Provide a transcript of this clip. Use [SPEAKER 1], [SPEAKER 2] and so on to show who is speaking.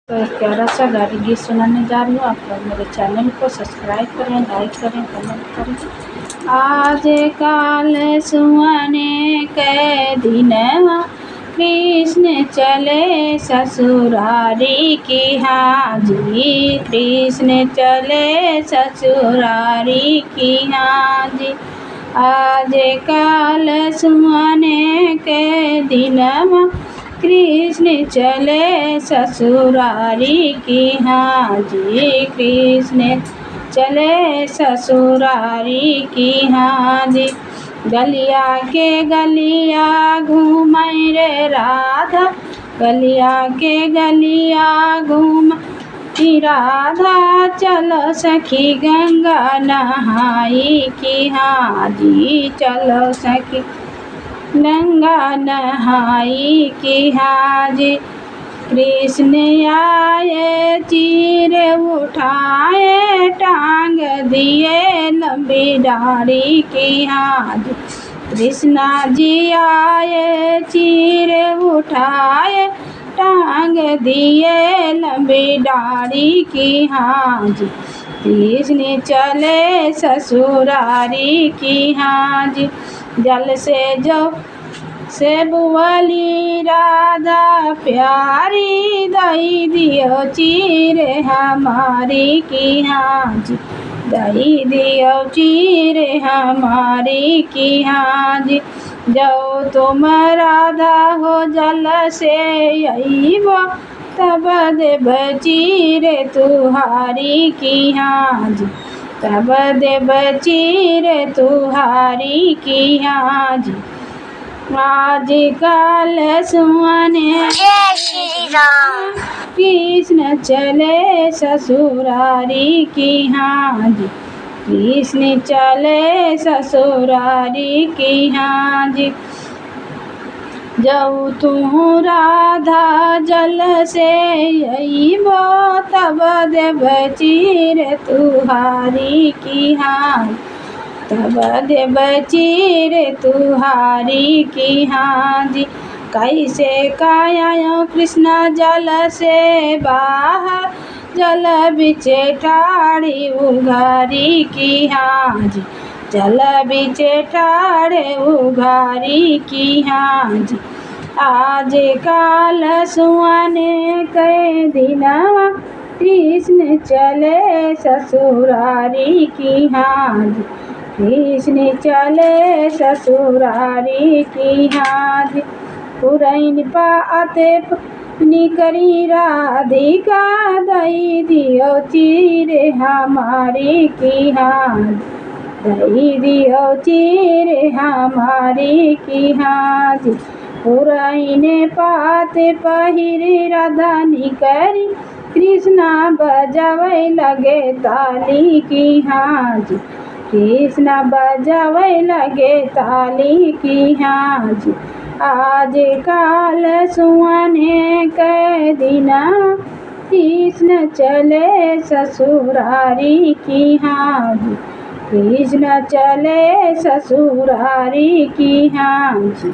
[SPEAKER 1] तो एक प्यारा सा गाड़ी गीत सुनाने जा रही हूँ। आप लोग मेरे चैनल को सब्सक्राइब करें, लाइक करें, कमेंट करें। आज काल सुहाने के दिन कृष्ण चले ससुरारी की हाजी, कृष्ण चले ससुरारी की हाजी। आज काल सुहाने के दिन कृष्ण चले ससुरारी की हाजी, कृष्ण चले ससुरारी की हाजी। गलिया के गलिया घूमई रे राधा, गलिया के गलिया घूम राधा, चलो सखी गंगा नहाई की हाजी, चलो सखी गंगा नहाई की हाजी। कृष्ण आए चीर उठाए, टांग दिए लंबी डाड़ी की हाजी। कृष्णा जी आए चीर उठाए, टांग दिए लंबी डाड़ी की हाजी। कृष्ण चले ससुरारी की हाजी। जल से जो से बुआली राधा प्यारी, दई दियो चीर हमारी की हाजी, दई दियो चीर हमारी की हाजी। जो तुम राधा हो जल से अइबो, तब देव चीर तुहारी की हाजी, तब देव चीर तुहारी की हाजी। आज काल सुहाने कृष्ण चले ससुरारी की हाजी, कृष्ण चले ससुरारी की हाजी। जाऊ तू राधा जल से अइबो, तब देव चीर तुहारी की हाजी, तब देव चीर तुहारी की हाजी। कैसे काया कृष्ण जल से बाहर, जल बिचे ठाड़ी उघारी की हाजी, जल बिचे ठाड़े उघारी की हाजी। आज काल सुहाने के दिनवा कृष्ण चले ससुरारी की हाजी, कृष्ण चले ससुरारी की हाजी। पुरैन पाते निकरी राधिका, दई दियो चीर हमारी की हाजी, दई दियो चीर हमारी की हाजी। पुरैन पाते पहिरी राधा निकरी, कृष्णा बजावे लगे ताली की हाजी, कृष्ण बजावे लगे ताली की हाजी। आज काल सुहाने के दिना कृष्ण चले ससुरारी की हाजी, कृष्ण चले ससुरारी की हाजी।